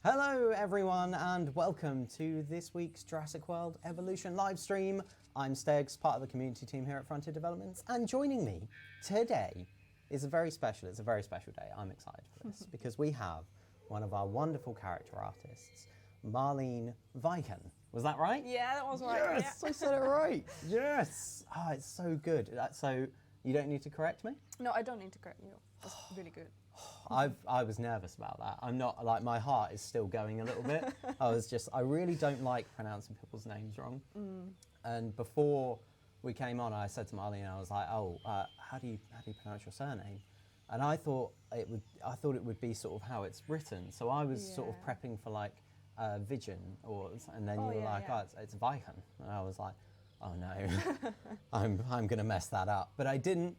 Hello everyone and welcome to this week's Jurassic World Evolution live stream. I'm Steggs, part of the community team here at Frontier Developments, and joining me today is it's a very special day. I'm excited for this because we have one of our wonderful character artists, Marleen Vijgen. Was that right? Yeah, that was right. Yes, Yeah. I said it right. Yes. Oh, it's so good. So you don't need to correct me? No, I don't need to correct you. That's really good. I was nervous about that. I'm not, like, my heart is still going a little bit. I really don't like pronouncing people's names wrong. And before we came on, I said to Marleen, I was like, how do you pronounce your surname? And I thought it would be sort of how it's written. So I was sort of prepping for like Vijgen, and then you were like, oh, it's Vijgen. And I was like, oh no, I'm gonna mess that up. But I didn't.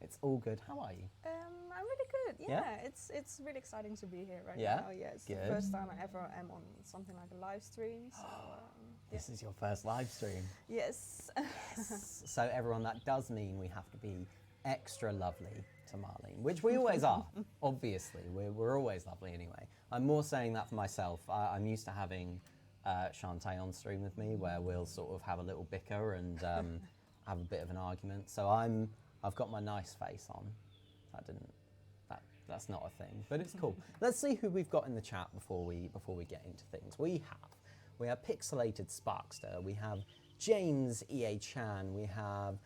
It's all good. How are you? I'm really good. Yeah, it's really exciting to be here right now. Yeah, it's good. The first time I ever am on something like a live stream. So This is your first live stream. yes. Yes. So everyone, that does mean we have to be extra lovely to Marleen, which we always are. Obviously, we're always lovely anyway. I'm more saying that for myself. I'm used to having Shantae on stream with me, where we'll sort of have a little bicker and have a bit of an argument. So I've got my nice face on. That's not a thing, but it's cool. Let's see who we've got in the chat before we get into things. We have Pixelated Sparkster, we have James EA Chan, we have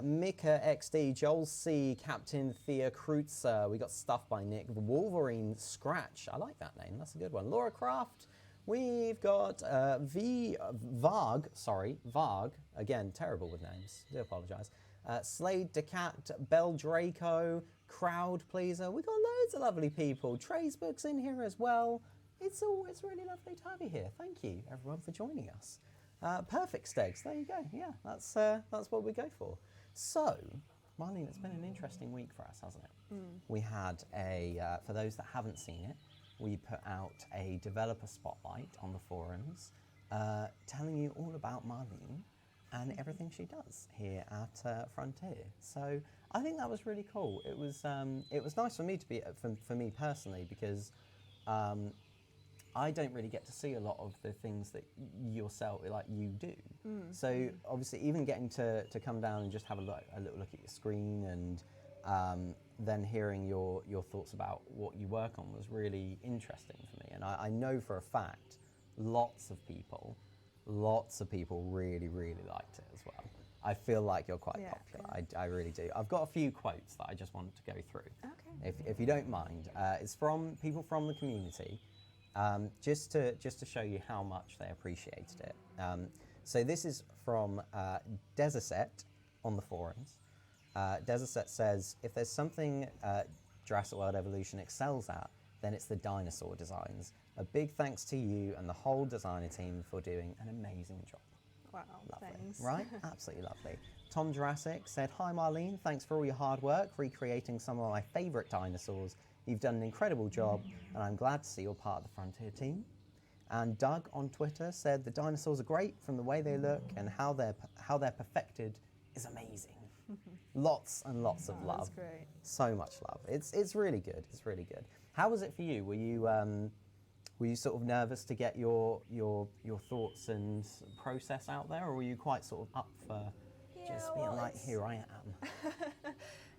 Mika XD, Joel C, Captain Thea Kreutzer, we got stuff by Nick, Wolverine Scratch, I like that name, that's a good one. Laura Craft, we've got Varg, again, terrible with names, do apologise. Slade Decat, Bell Draco, Crowd Pleaser. We got loads of lovely people. Trey's Book's in here as well. It's really lovely to have you here. Thank you, everyone, for joining us. Perfect Steggs. There you go. Yeah, that's what we go for. So, Marleen, it's been an interesting week for us, hasn't it? We had for those that haven't seen it, we put out a developer spotlight on the forums, telling you all about Marleen and everything she does here at Frontier. So I think that was really cool. It was nice for me to be for me personally, because I don't really get to see a lot of the things that you do. So obviously, even getting to come down and just have a little look at your screen, and then hearing your thoughts about what you work on was really interesting for me. And I know for a fact lots of people really, really liked it as well. I feel like you're quite popular. I really do. I've got a few quotes that I just wanted to go through. Okay. If you don't mind. It's from people from the community, just to show you how much they appreciated it. So this is from Deserset on the forums. Deserset says, if there's something Jurassic World Evolution excels at, then it's the dinosaur designs. A big thanks to you and the whole designer team for doing an amazing job. Wow, lovely. Thanks. Right? Absolutely lovely. Tom Jurassic said, hi Marleen, thanks for all your hard work recreating some of my favourite dinosaurs. You've done an incredible job and I'm glad to see you're part of the Frontier team. And Doug on Twitter said, the dinosaurs are great from the way they look, and how they're perfected is amazing. Lots and lots of love. That's great. So much love. It's really good. It's really good. How was it for you? Were you sort of nervous to get your thoughts and process out there, or were you quite sort of up for just being like, here I am?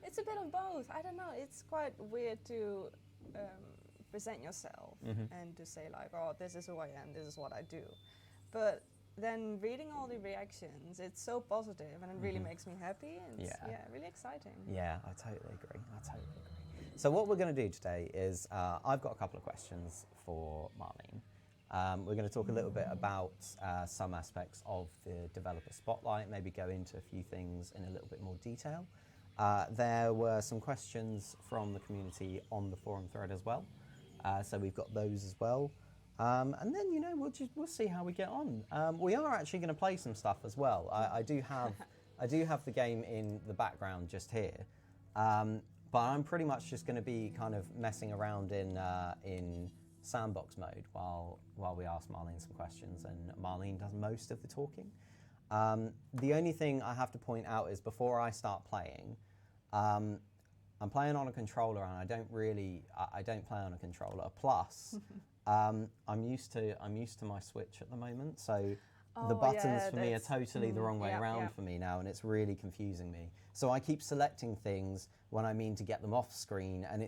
It's a bit of both. I don't know. It's quite weird to present yourself and to say like, oh, this is who I am, this is what I do. But then reading all the reactions, it's so positive and it really makes me happy. And it's really exciting. Yeah, I totally agree. So what we're going to do today is I've got a couple of questions for Marleen. We're going to talk a little bit about some aspects of the developer spotlight, maybe go into a few things in a little bit more detail. There were some questions from the community on the forum thread as well. So we've got those as well. And then, we'll see how we get on. We are actually going to play some stuff as well. I do have the game in the background just here. But I'm pretty much just going to be kind of messing around in sandbox mode while we ask Marleen some questions, and Marleen does most of the talking. The only thing I have to point out is before I start playing, I'm playing on a controller, and I don't play on a controller. Plus, I'm used to my Switch at the moment, so the buttons for me are totally the wrong way around for me now, and it's really confusing me. So I keep selecting things when I mean to get them off screen, and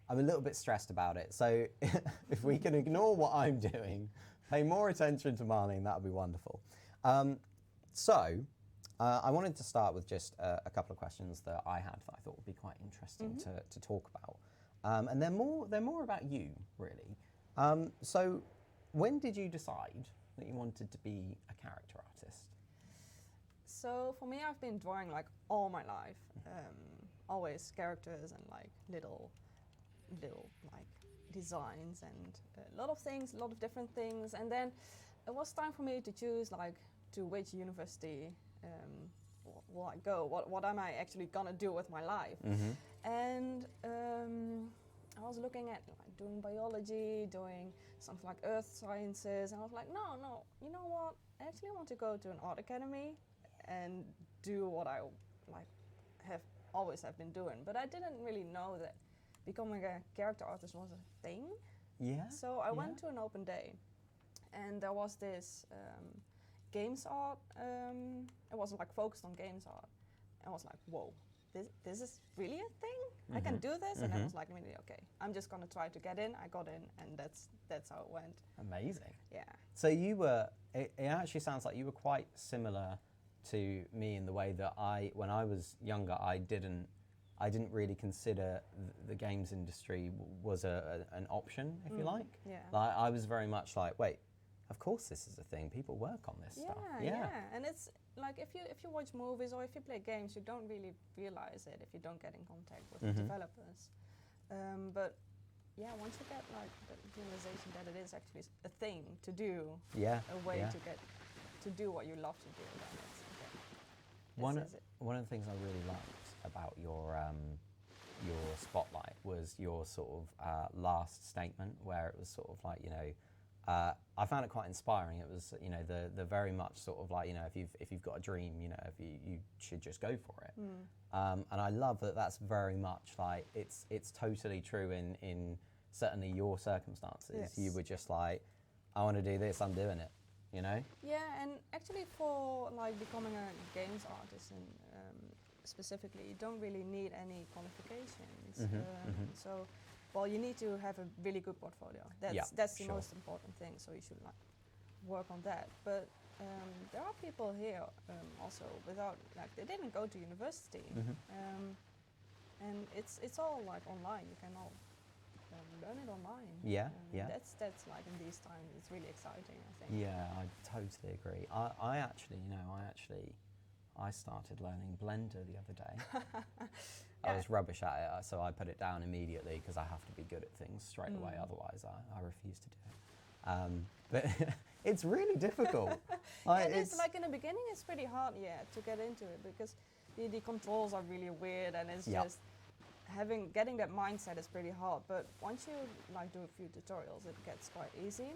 I'm a little bit stressed about it. So if we can ignore what I'm doing, pay more attention to Marleen, that would be wonderful. I wanted to start with just a couple of questions that I had that I thought would be quite interesting to talk about. And they're more about you, really. So when did you decide that you wanted to be a character artist? So for me, I've been drawing like all my life, always characters and like little like designs and a lot of things, a lot of different things. And then it was time for me to choose like to which university will I go? What am I actually gonna do with my life? And I was looking at like doing biology, doing something like earth sciences, and I was like, no, you know what? I actually want to go to an art academy and do what I like always have been doing. But I didn't really know that becoming a character artist was a thing. Yeah. So I went to an open day, and there was this games art. It was like focused on games art. I was like, whoa, this is really a thing? I can do this? And I was like, immediately, okay, I'm just gonna try to get in. I got in, and that's how it went. Amazing. Yeah. So you were, it actually sounds like you were quite similar to me in the way that when I was younger, I didn't really consider the games industry was an option, if you like. Yeah. Like, I was very much like, wait, of course this is a thing. People work on this stuff. Yeah. And it's like if you watch movies or if you play games, you don't really realize it if you don't get in contact with the developers. But yeah, once you get like the realization that it is actually a thing to do, a way to get to do what you love to do, then it's okay. One of the things I really liked about your spotlight was your sort of last statement, where it was sort of like, you know, I found it quite inspiring. It was, you know, the very much sort of like, you know, if you've got a dream, you know, if you should just go for it. And I love that that's very much like it's totally true in certainly your circumstances. Yes. You were just like, I want to do this, I'm doing it. You know? Yeah, and actually for like becoming a games artist and specifically, you don't really need any qualifications. So, well, you need to have a really good portfolio. That's the most important thing. So you should like work on that. But there are people here also without like they didn't go to university, and it's all like online. You can all learn it online. That's like in these times, it's really exciting, I think. Yeah, I totally agree. I actually started learning Blender the other day. I was rubbish at it, so I put it down immediately because I have to be good at things straight away, otherwise I refuse to do it. But it's really difficult. It's like in the beginning it's pretty hard to get into it because the controls are really weird, and it's just getting that mindset is pretty hard. But once you like do a few tutorials, it gets quite easy.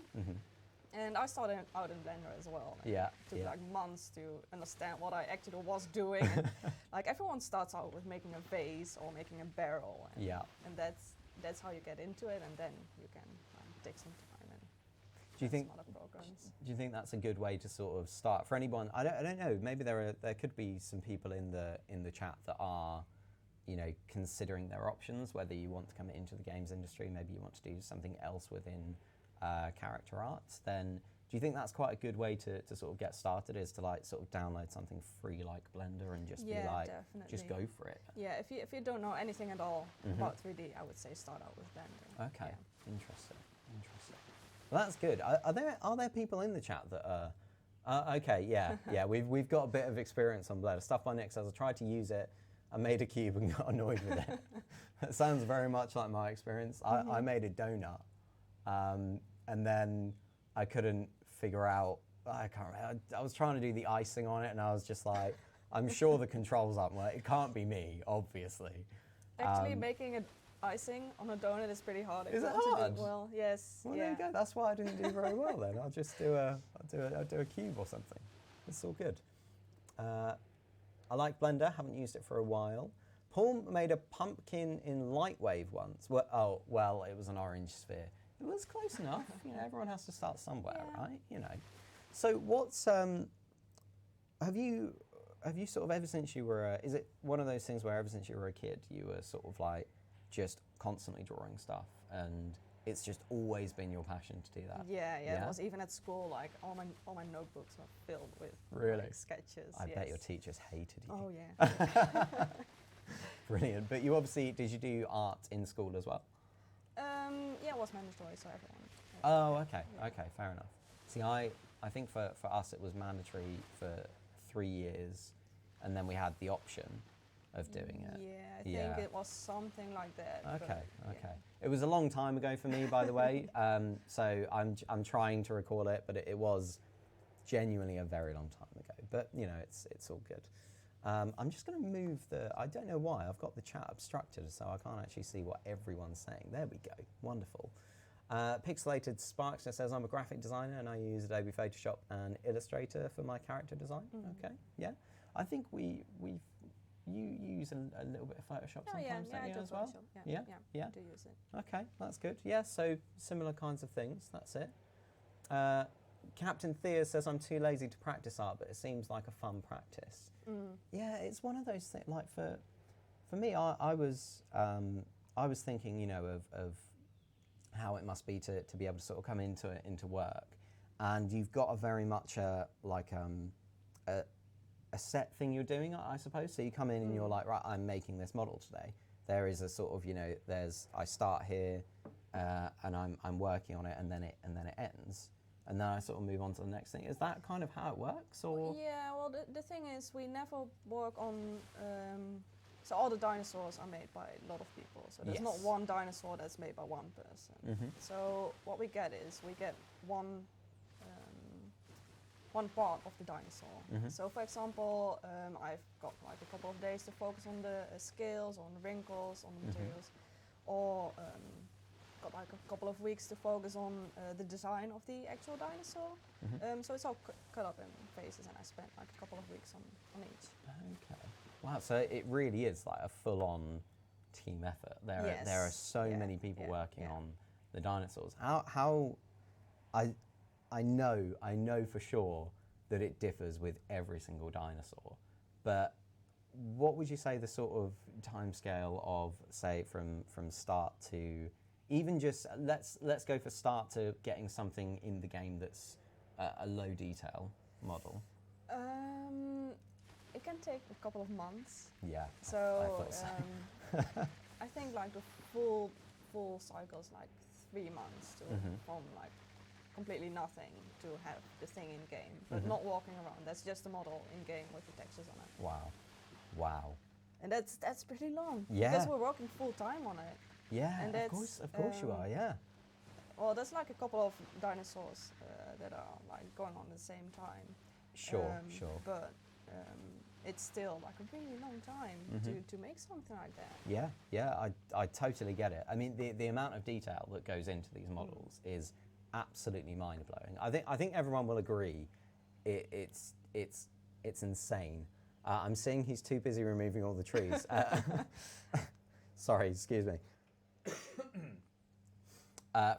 And I started out in Blender as well. It took like months to understand what I actually was doing. And like everyone starts out with making a vase or making a barrel, and that's how you get into it, and then you can take some time and some other programs. Do you think that's a good way to sort of start for anyone? I don't know. Maybe there could be some people in the chat that are, you know, considering their options, whether you want to come into the games industry, maybe you want to do something else within character arts. Then do you think that's quite a good way to sort of get started, is to like sort of download something free like Blender and just be like, definitely. Just go for it? Yeah, if you don't know anything at all about 3D, I would say start out with Blender. Okay, interesting. Well, that's good. Are there people in the chat that are okay? We've got a bit of experience on Blender. Stuff by Nick says I tried to use it, I made a cube and got annoyed with it. It sounds very much like my experience. I made a donut, and then I couldn't figure out, I can't remember, I was trying to do the icing on it, and I was just like, I'm sure the controls aren't working. It can't be me, obviously. Actually, making an icing on a donut is pretty hard. Is it hard? Well, yes. Well, there you go. That's why I didn't do very well then. I'll just do a cube or something. It's all good. I like Blender. Haven't used it for a while. Paul made a pumpkin in Lightwave once. Well, it was an orange sphere. It was close enough. You know, everyone has to start somewhere, right? You know. So what's have you sort of ever since you were is it one of those things where ever since you were a kid you were sort of like just constantly drawing stuff and it's just always been your passion to do that? Yeah. It was even at school, like all my notebooks were filled with like, sketches. I bet your teachers hated you. Oh yeah. Brilliant. But you obviously, did you do art in school as well? Yeah, it was mandatory, so everyone. Oh, okay, okay, fair enough. See, I think for us it was mandatory for 3 years, and then we had the option of doing it. Yeah, I think it was something like that. Okay, okay. It was a long time ago for me, by the way. So I'm trying to recall it, but it was genuinely a very long time ago. But you know, it's all good. I'm just going to move I don't know why, I've got the chat obstructed, so I can't actually see what everyone's saying. There we go, wonderful. Pixelated Sparks says, I'm a graphic designer and I use Adobe Photoshop and Illustrator for my character design. Okay, yeah. I think you use a little bit of Photoshop sometimes, don't you, as well? Yeah, I do use it. Okay, that's good. Yeah, so similar kinds of things, that's it. Captain Thea says, I'm too lazy to practice art, but it seems like a fun practice. Yeah, it's one of those things, like for me, I was thinking, you know, of how it must be to be able to sort of come into work, and you've got a very much a set thing you're doing, I suppose. So you come in and you're like, right, I'm making this model today. There is a sort of, you know, I start here, and I'm working on it, and then it ends. And then I sort of move on to the next thing. Is that kind of how it works, or? Yeah, well, the thing is, we never work on. So all the dinosaurs are made by a lot of people. So there's not one dinosaur that's made by one person. So what we get is one part of the dinosaur. So for example, I've got like a couple of days to focus on the scales, on the wrinkles, on the materials, or got like a couple of weeks to focus on the design of the actual dinosaur. So it's all cut up in phases, and I spent like a couple of weeks on each. Okay. Wow. So it really is like a full-on team effort. There are so many people working on the dinosaurs. How I know for sure that it differs with every single dinosaur, but what would you say the sort of timescale of, say, from start to even just let's go for start to getting something in the game that's a low detail model? It can take a couple of months. Yeah. So I thought so. I think like the full cycle is like 3 months to from like completely nothing to have the thing in game, but not walking around. That's just the model in game with the textures on it. Wow. And that's pretty long. Yeah. Because we're working full time on it. Yeah. And of course you are. Yeah. Well, there's like a couple of dinosaurs that are like going on at the same time. Sure. But it's still like a really long time to make something like that. Yeah, I totally get it. I mean, the amount of detail that goes into these models is absolutely mind-blowing. I think everyone will agree it's insane. I'm seeing he's too busy removing all the trees. Sorry, excuse me.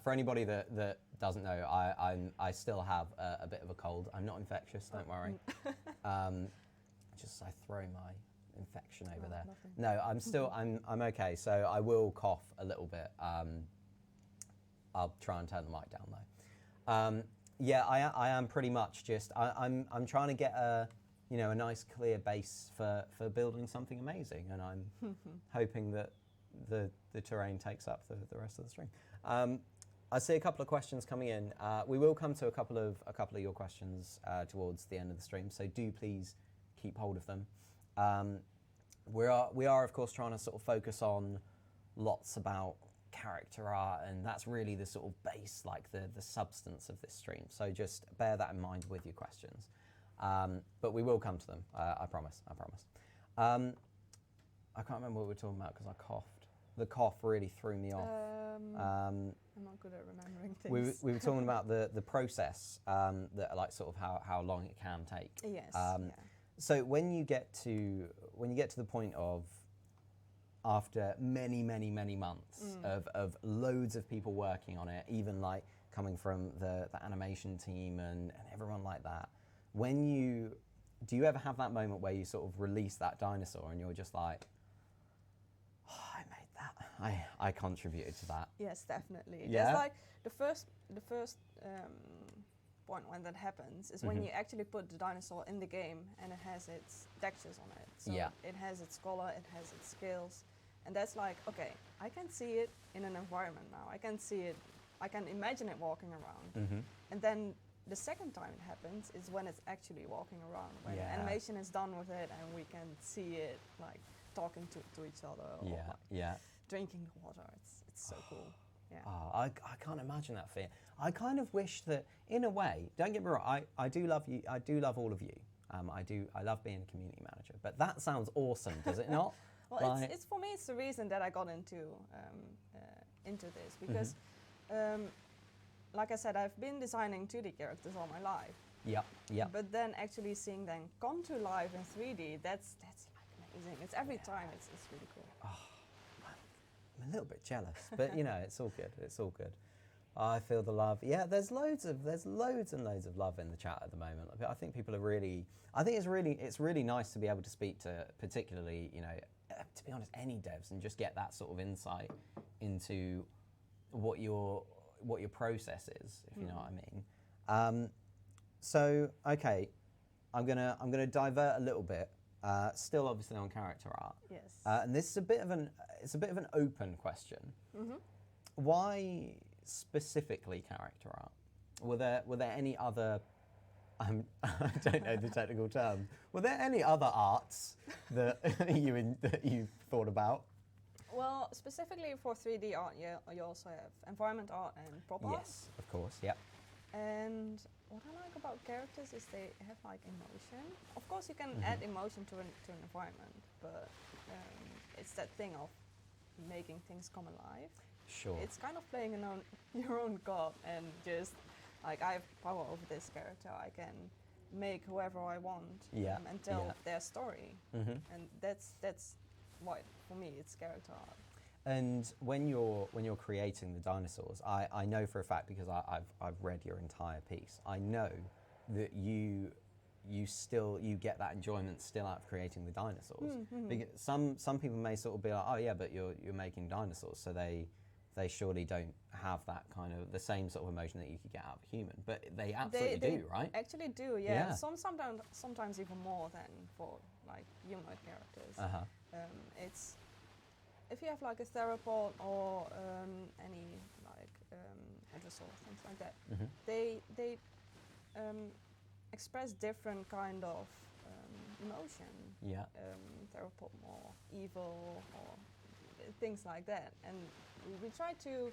For anybody that doesn't know, I still have a bit of a cold. I'm not infectious, don't worry. I throw my infection over there. Nothing. No, I'm okay. So I will cough a little bit. I'll try and turn the mic down though. Yeah, I am pretty much just I'm trying to get a nice clear base for building something amazing, and I'm hoping that the terrain takes up the rest of the stream. I see a couple of questions coming in. We will come to a couple of your questions towards the end of the stream, so do please keep hold of them. We are of course trying to sort of focus on lots about character art, and that's really the sort of base, like the substance of this stream. So just bear that in mind with your questions. But we will come to them. I promise. I can't remember what we were talking about because I coughed. The cough really threw me off. I'm not good at remembering things. We were talking about the process, that like sort of how long it can take. Yes. So when you get to the point of after many, many, many months of loads of people working on it, even like coming from the animation team and everyone like that, do you ever have that moment where you sort of release that dinosaur and you're just like, oh, I made that, I contributed to that? Yes, definitely. Yeah? There's like the first point when that happens is when you actually put the dinosaur in the game and it has its textures on it. So it has its color, it has its scales, and that's like, okay, I can see it in an environment now. I can see it, I can imagine it walking around. And then the second time it happens is when it's actually walking around, when the animation is done with it and we can see it like talking to each other or like drinking the water. It's so cool. Yeah. Oh, I can't imagine that fear. I kind of wish that, in a way, don't get me wrong, I do love you. I do love all of you. I love being a community manager. But that sounds awesome, does it not? Well, like, it's for me. It's the reason that I got into this because, like I said, I've been designing 2D characters all my life. Yeah. But then actually seeing them come to life in 3D, that's like amazing. It's every time. It's really cool. Oh, I'm a little bit jealous, but you know, it's all good. It's all good. I feel the love. Yeah, there's loads and loads of love in the chat at the moment. I think people are really. I think it's really nice to be able to speak to, particularly, you know, to be honest, any devs and just get that sort of insight into what your process is, if you know what I mean. So okay, I'm gonna divert a little bit. Still, obviously on character art. Yes. And this is a bit of an open question. Why specifically character art? Were there any other? I don't know the technical term. Were there any other arts that you thought about? Well, specifically for 3D art, you also have environment art and prop art. Yes, of course. Yep. And what I like about characters is they have like emotion. Of course, you can add emotion to an environment, but it's that thing of making things come alive. Sure. It's kind of playing your own god, and just like I have power over this character. I can make whoever I want and tell their story, and that's why for me it's character art. And when you're creating the dinosaurs, I know for a fact, because I've read your entire piece, I know that you get that enjoyment still out of creating the dinosaurs. Because some people may sort of be like, oh yeah, but you're making dinosaurs, so they surely don't have that kind of the same sort of emotion that you could get out of a human. But they absolutely do, right? Actually do, yeah. Sometimes even more than for like humanoid characters. It's if you have like a theropod or any like hadrosaur, things like that, they express different kind of emotion. Yeah. Theropod more evil or things like that, and we try to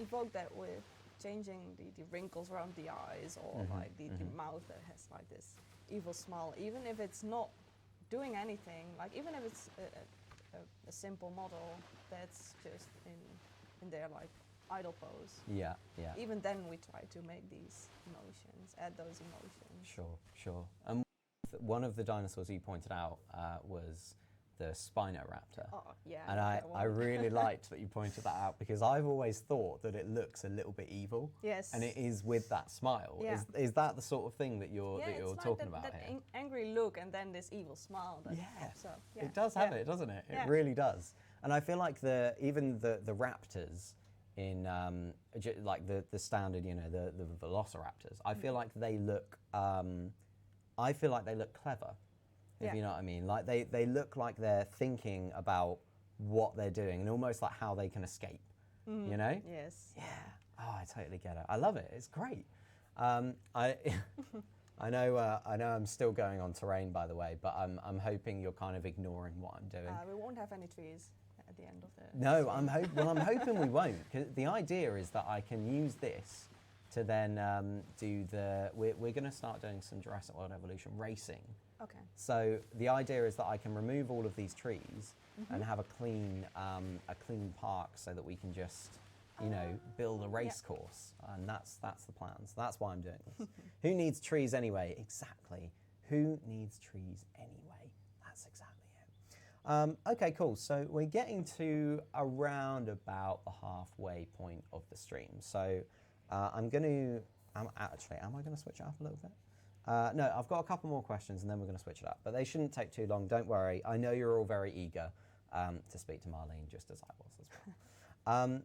evoke that with changing the wrinkles around the eyes or like the mouth that has like this evil smile, even if it's not doing anything, like even if it's a simple model that's just in their like idle pose. Yeah. Even then we try to make these emotions, add those emotions. Sure. And one of the dinosaurs you pointed out was the Spinoraptor. Oh, yeah. And I really liked that you pointed that out, because I've always thought that it looks a little bit evil. Yes. And it is with that smile. Yeah. Is that the sort of thing that you're talking about that here? Angry look and then this evil smile. It does have it, doesn't it? It really does. And I feel like even the raptors in like the standard, you know, the velociraptors, I feel like they look clever. If you know what I mean. Like they look like they're thinking about what they're doing and almost like how they can escape. You know? Yes. Yeah. Oh, I totally get it. I love it. It's great. I know I'm still going on terrain, by the way, but I'm hoping you're kind of ignoring what I'm doing. We won't have any trees at the end of the No, I'm hoping we won't. 'Cause the idea is that I can use this to then we're going to start doing some Jurassic World Evolution racing. Okay. So the idea is that I can remove all of these trees and have a clean park, so that we can just, you know, build a race course, and that's the plan. So that's why I'm doing this. Who needs trees anyway? Exactly. Who needs trees anyway? That's exactly it. Okay, cool. So we're getting to around about the halfway point of the stream. So am I going to switch it up a little bit? No, I've got a couple more questions and then we're going to switch it up. But they shouldn't take too long, don't worry. I know you're all very eager to speak to Marleen, just as I was as well.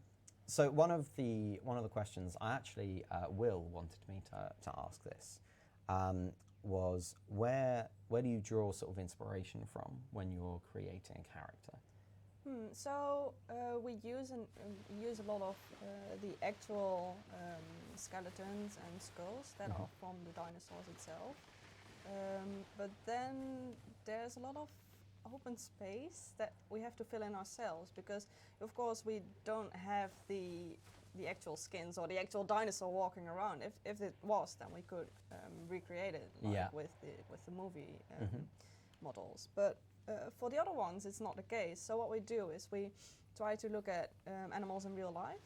So one of the questions I actually, Will wanted me to ask this, was where do you draw sort of inspiration from when you're creating a character? So we use use a lot of the actual skeletons and skulls that are from the dinosaurs itself. But then there's a lot of open space that we have to fill in ourselves, because of course we don't have the actual skins or the actual dinosaur walking around. If it was, then we could recreate it with the movie models. But for the other ones, it's not the case. So what we do is we try to look at animals in real life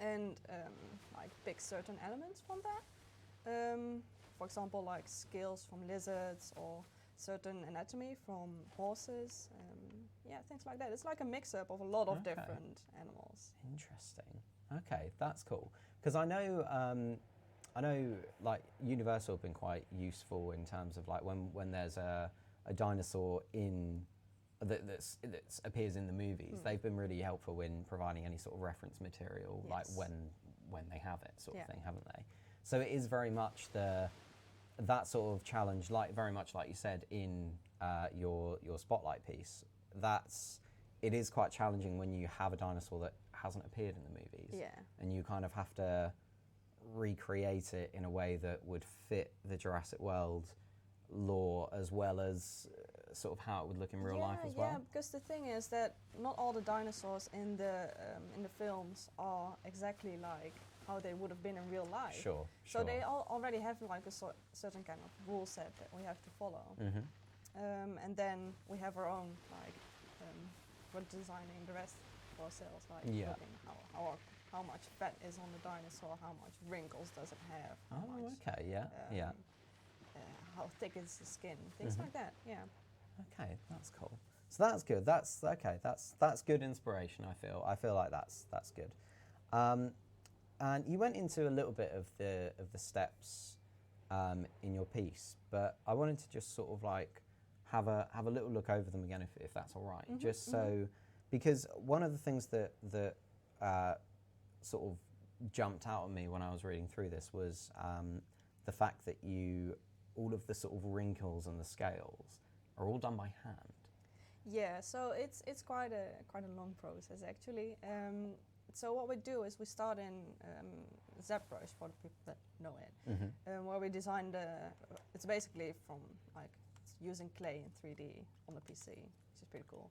and like pick certain elements from that. For example, like scales from lizards or certain anatomy from horses. Things like that. It's like a mix-up of a lot of different animals. Interesting. Okay, that's cool. Because I know like Universal have been quite useful in terms of like when there's a dinosaur in that appears in the movies, they've been really helpful in providing any sort of reference material, like when they have it, sort of thing, haven't they? So it is very much that sort of challenge, like very much like you said in your spotlight piece. It is quite challenging when you have a dinosaur that hasn't appeared in the movies, and you kind of have to recreate it in a way that would fit the Jurassic World lore as well as sort of how it would look in real life as well. Yeah, because the thing is that not all the dinosaurs in the films are exactly like how they would have been in real life. Sure. So they already have like a certain kind of rule set that we have to follow. And then we have our own, like, we're designing the rest of ourselves, like looking how much fat is on the dinosaur, how much wrinkles does it have. How thick is the skin, things like that. Yeah. Okay, that's cool. So that's good. That's okay. That's good inspiration. I feel like that's good. And you went into a little bit of the steps in your piece, but I wanted to just sort of like have a little look over them again, if that's all right. Just so, because one of the things that sort of jumped out at me when I was reading through this was the fact that all of the sort of wrinkles and the scales are all done by hand. Yeah, so it's quite a long process actually. So what we do is we start in ZBrush, for the people that know it, where we design it's basically from like using clay in 3D on the PC, which is pretty cool.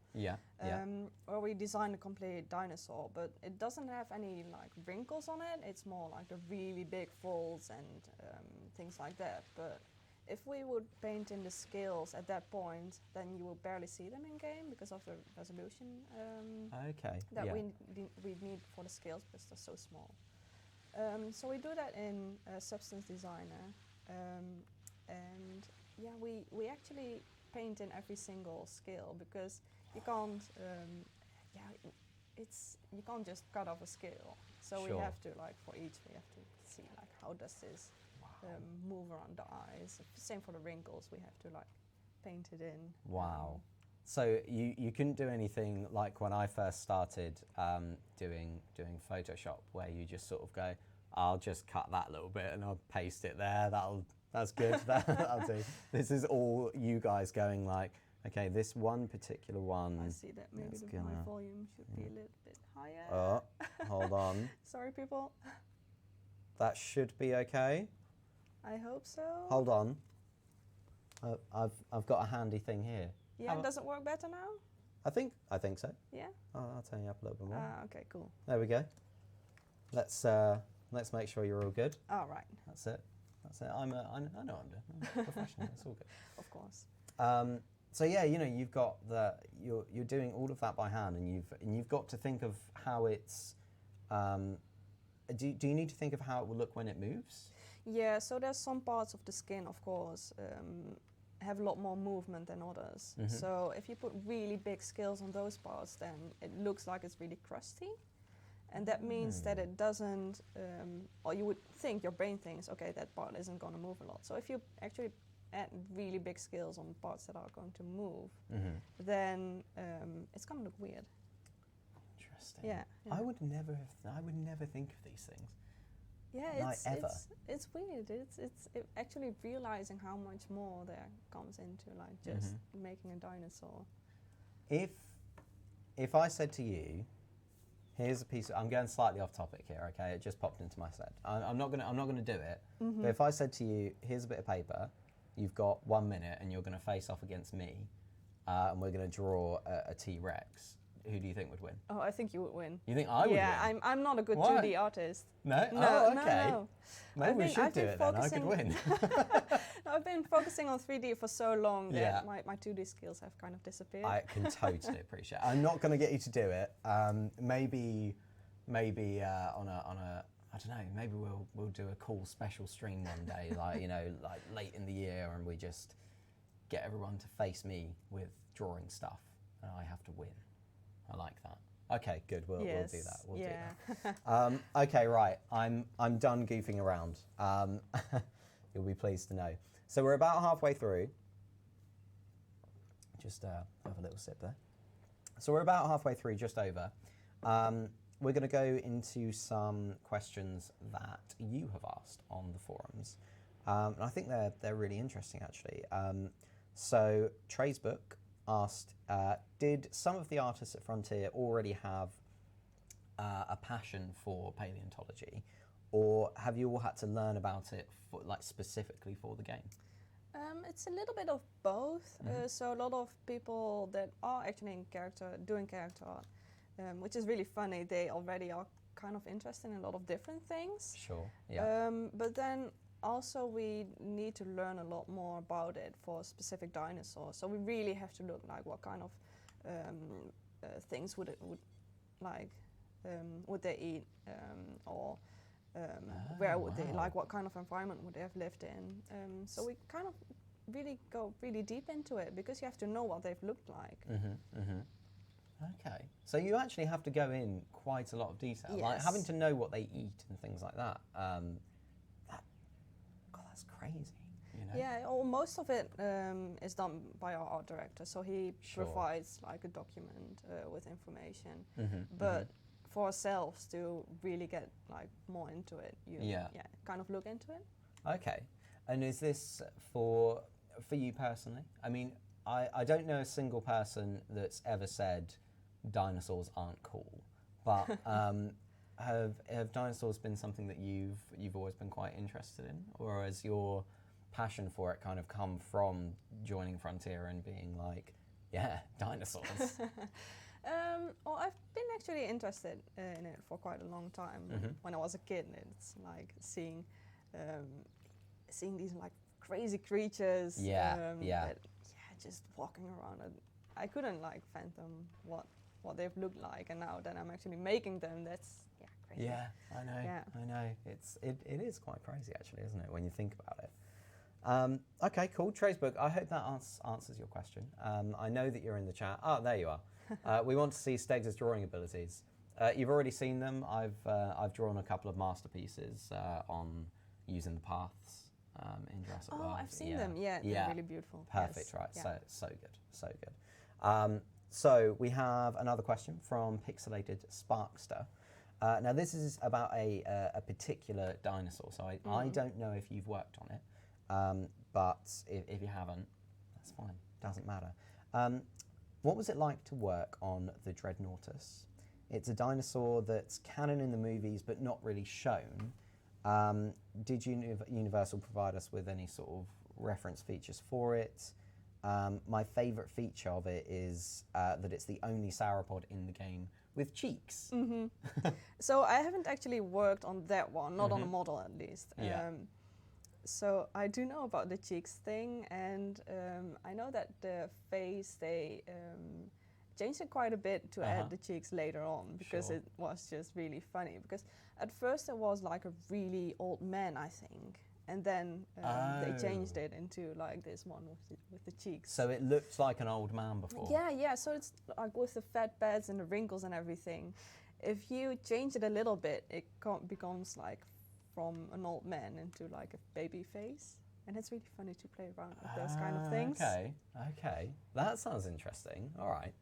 Where we design a complete dinosaur, but it doesn't have any like wrinkles on it. It's more like the really big folds and things like that. But if we would paint in the scales at that point, then you will barely see them in game because of the resolution that we need for the scales, because they're so small. So we do that in Substance Designer, and we actually paint in every single scale, because you can't you can't just cut off a scale. So we have to, like, for each we have to see like how does this move around the eyes. Same for the wrinkles, we have to like paint it in. Wow. So you couldn't do anything like when I first started doing Photoshop, where you just sort of go, I'll just cut that little bit and I'll paste it there. That's good. That'll do. This is all you guys going like, okay, this one particular one. I see that maybe my volume should be a little bit higher. Oh, hold on. Sorry, people. That should be okay. I hope so. Hold on. I've got a handy thing here. Yeah, does it work better now? I think so. Yeah. Oh, I'll turn you up a little bit more. Okay, cool. There we go. Let's make sure you're all good. All right. That's it. I know what I'm doing. I'm a professional. It's all good. Of course. So yeah, you've got you're doing all of that by hand, and you've got to think of how it's. Do you need to think of how it will look when it moves? Yeah. So there's some parts of the skin, of course, have a lot more movement than others. So if you put really big scales on those parts, then it looks like it's really crusty. And that means that it doesn't, or you would think, your brain thinks, okay, that part isn't going to move a lot. So if you actually add really big scales on parts that are going to move, then it's going to look weird. Interesting. Yeah. I would never think of these things. Yeah, ever. it's weird. It's actually realizing how much more there comes into like just making a dinosaur. If I said to you, here's a piece. I'm going slightly off topic here. Okay, it just popped into my head. I'm not gonna do it. But if I said to you, here's a bit of paper, you've got 1 minute, and you're gonna face off against me, and we're gonna draw a T-Rex. Who do you think would win? Oh, I think you would win. You think I would win? Yeah, I'm not a good Why? 2D artist. No? No, Oh, okay. no. Maybe we should do it then. I could win. I've been focusing on 3D for so long that Yeah. my 2D skills have kind of disappeared. I can totally appreciate it. I'm not going to get you to do it. Maybe on a I don't know. Maybe we'll do a cool special stream one day, like like late in the year, and we just get everyone to face me with drawing stuff, and I have to win. I like that. Okay, good. We'll do that. We'll do that. Okay, right. I'm done goofing around. You'll be pleased to know. So we're about halfway through. Just have a little sip there. So we're about halfway through, just over. We're going to go into some questions that you have asked on the forums. And I think they're really interesting, actually. So Trey's book asked, did some of the artists at Frontier already have a passion for paleontology, or have you all had to learn about it specifically for the game? It's a little bit of both. So a lot of people that are actually doing character art, which is really funny, they already are kind of interested in a lot of different things. Sure, yeah. But then also we need to learn a lot more about it for specific dinosaurs. So we really have to look like what kind of things would they eat, or where would they, like what kind of environment would they have lived in. So we kind of really go really deep into it because you have to know what they've looked like. Okay, so you actually have to go in quite a lot of detail, like Yes. having to know what they eat and things like that. That's crazy. Yeah, or most of it is done by our art director, so he provides like a document with information. But for ourselves to really get like more into it, you kind of look into it. Okay, and is this for you personally? I mean, I don't know a single person that's ever said dinosaurs aren't cool, but have dinosaurs been something that you've always been quite interested in, or has your passion for it kind of come from joining Frontier and being like, yeah, dinosaurs? Well, I've been actually interested in it for quite a long time. When I was a kid, it's like seeing these like crazy creatures. That, just walking around. And I couldn't like fathom what they've looked like, and now that I'm actually making them, that's crazy. Yeah, I know. Yeah. I know. It is quite crazy, actually, isn't it, when you think about it? Okay, cool. Trey's book. I hope that answers your question. I know that you're in the chat. Oh, there you are. We want to see Steggs' drawing abilities. You've already seen them. I've drawn a couple of masterpieces on using the paths in Jurassic World. Oh, I've seen them. Yeah, they're really beautiful. Perfect. Yes. Right. Yeah. So good. So we have another question from Pixelated Sparkster. Now this is about a particular dinosaur. So I don't know if you've worked on it, but if you haven't, that's fine. Doesn't matter. What was it like to work on the Dreadnoughtus? It's a dinosaur that's canon in the movies, but not really shown. Did Universal provide us with any sort of reference features for it? My favourite feature of it is that it's the only sauropod in the game with cheeks. So I haven't actually worked on that one, not on a model at least. So I do know about the cheeks thing, and I know that the face, they changed it quite a bit to add the cheeks later on, because it was just really funny. Because at first it was like a really old man, I think, and then they changed it into like this one with the cheeks. So it looked like an old man before. Yeah. So it's like with the fat pads and the wrinkles and everything. If you change it a little bit, it becomes like from an old man into like a baby face. And it's really funny to play around with those kind of things. Okay. That sounds interesting. All right.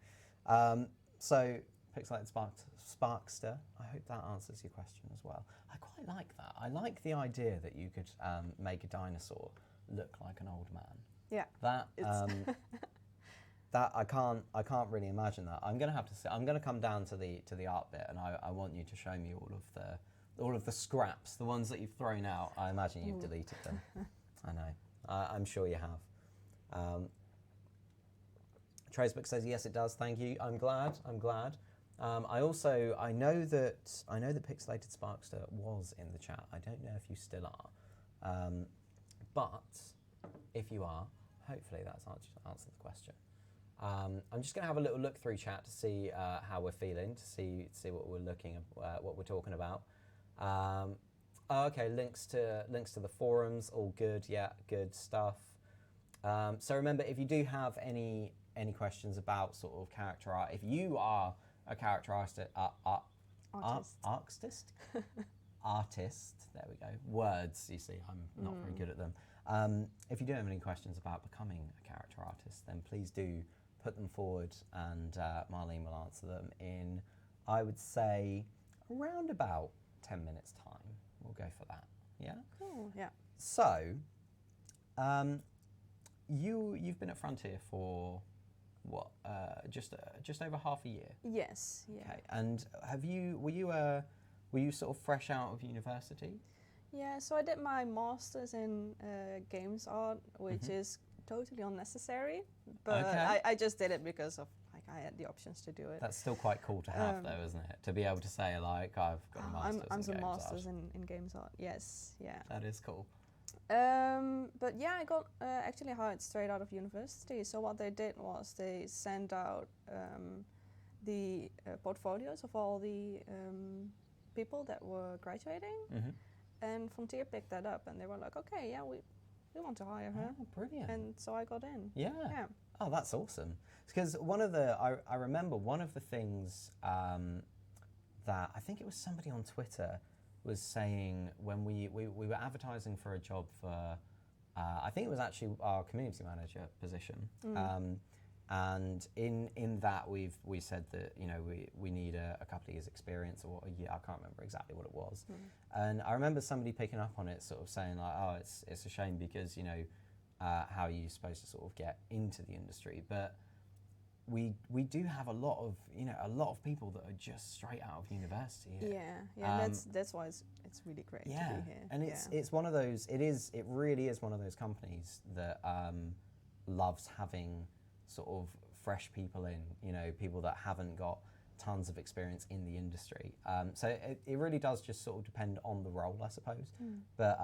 So, Pixelated Sparkster, I hope that answers your question as well. I quite like that. I like the idea that you could make a dinosaur look like an old man. Yeah. That that I can't really imagine that. I'm gonna have to. I'm gonna come down to the art bit, and I want you to show me all of the scraps, the ones that you've thrown out. I imagine you've deleted them. I know. I'm sure you have. Trazebook says yes, it does. Thank you. I'm glad. I know that Pixelated Sparkster was in the chat. I don't know if you still are, but if you are, hopefully that's answered the question. I'm just going to have a little look through chat to see how we're feeling, to see what we're looking at, what we're talking about. Okay, links to the forums, all good. Yeah, good stuff. So remember, if you do have any questions about sort of character art, if you are a character artist, there we go. Words, you see, I'm not very good at them. If you do have any questions about becoming a character artist, then please do put them forward, and Marleen will answer them in, I would say, around about 10 minutes time. We'll go for that. Yeah? Cool, yeah. So, you've been at Frontier for what? Just over half a year. Yes. Yeah. Okay. And were you sort of fresh out of university? Yeah. So I did my master's in games art, which is totally unnecessary, but okay. I just did it because of like I had the options to do it. That's still quite cool to have, though, isn't it? To be able to say like I've got a master's. I'm in some games masters art. in games art. Yes. Yeah. That is cool. But yeah, I got actually hired straight out of university. So what they did was they sent out the portfolios of all the people that were graduating, and Frontier picked that up, and they were like, okay, yeah, we want to hire her. Oh, brilliant. And so I got in. Yeah. Oh, that's awesome. Because I remember one of the things that I think it was somebody on Twitter was saying when we were advertising for a job for, I think it was actually our community manager position. And in that we said that, you know, we need a couple of years experience, or a year, I can't remember exactly what it was. And I remember somebody picking up on it, sort of saying like, oh, it's a shame because, you know, how are you supposed to sort of get into the industry? But we do have a lot of people that are just straight out of university here. Yeah, that's why it's really great to be here. And it's one of those, it really is one of those companies that loves having sort of fresh people in, you know, people that haven't got tons of experience in the industry. So it really does just sort of depend on the role, I suppose. But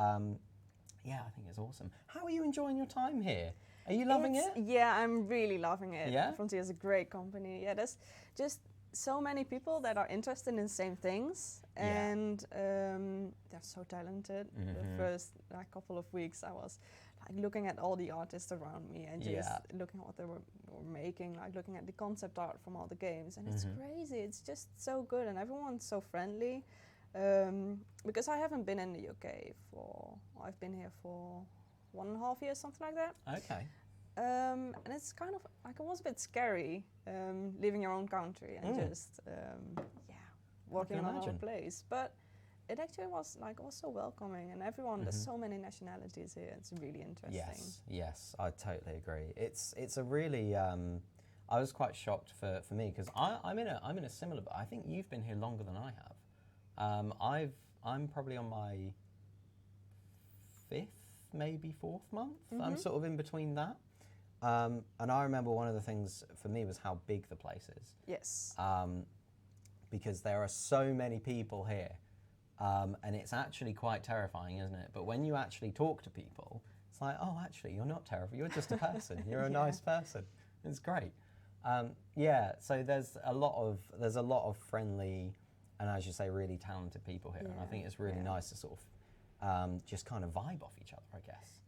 yeah, I think it's awesome. How are you enjoying your time here? Are you loving it? Yeah, I'm really loving it. Yeah? Frontier is a great company. Yeah, there's just so many people that are interested in the same things, and they're so talented. The first couple of weeks, I was like looking at all the artists around me and just looking at what they were making, like looking at the concept art from all the games, and it's crazy. It's just so good, and everyone's so friendly. Because I haven't been in the UK I've been here for 1.5 years, something like that. Okay. And it's kind of like, it was a bit scary leaving your own country and just working in another place. But it actually was so welcoming, and everyone, there's so many nationalities here. It's really interesting. Yes, I totally agree. It's a really, I was quite shocked for me because I'm in a similar, but I think you've been here longer than I have. I'm probably on my 5th, maybe 4th month. I'm sort of in between that. And I remember one of the things for me was how big the place is. Yes. Because there are so many people here. And it's actually quite terrifying, isn't it? But when you actually talk to people, it's like, oh, actually, you're not terrible. You're just a person. You're a nice person. It's great. So there's a lot of friendly and, as you say, really talented people here. And I think it's really nice to sort of just kind of vibe off each other, I guess.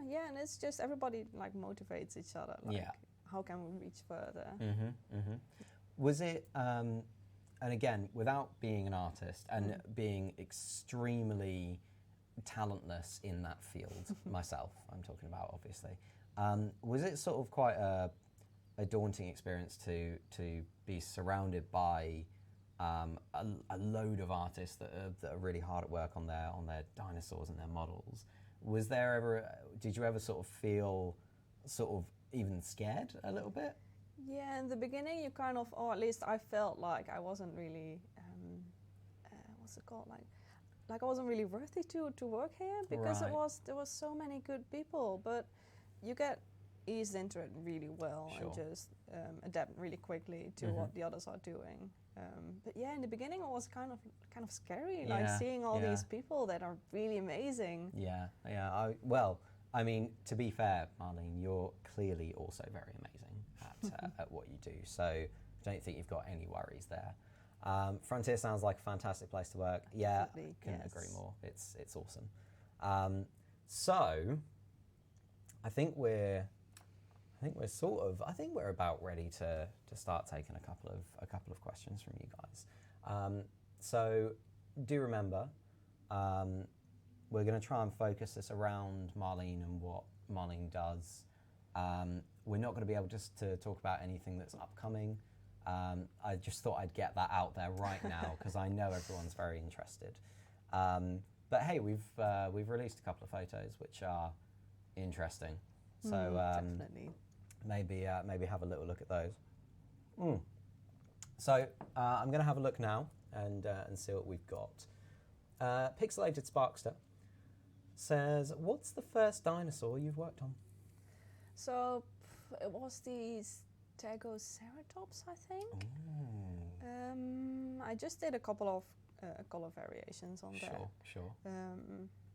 Yeah, and it's just everybody like motivates each other. Like, Yeah. how can we reach further? Was it, and again, without being an artist and being extremely talentless in that field myself, I'm talking about obviously, was it sort of quite a daunting experience to be surrounded by a load of artists that are really hard at work on their dinosaurs and their models? Was there ever, did you ever sort of feel sort of even scared a little bit? Yeah, in the beginning you kind of, or at least I felt like I wasn't really, what's it called, like I wasn't really worthy to work here, because Right. there was so many good people, but you get eased into it really well and just adapt really quickly to what the others are doing. But yeah, in the beginning it was kind of scary, like seeing all these people that are really amazing. Yeah. Well, I mean, to be fair, Marleen, you're clearly also very amazing at what you do. So I don't think you've got any worries there. Frontier sounds like a fantastic place to work. Yeah, Definitely, couldn't yes. agree more. It's awesome. So I think we're about ready to start taking a couple of questions from you guys. So do remember, we're going to try and focus this around Marleen and what Marleen does. We're not going to be able just to talk about anything that's upcoming. I just thought I'd get that out there right now because I know everyone's very interested. But hey, we've released a couple of photos which are interesting. So Definitely. maybe have a little look at those. So I'm going to have a look now and see what we've got. Pixelated Sparkster says, "What's the first dinosaur you've worked on?" So it was the Stegoceratops, I think. I just did a couple of color variations on that. Sure.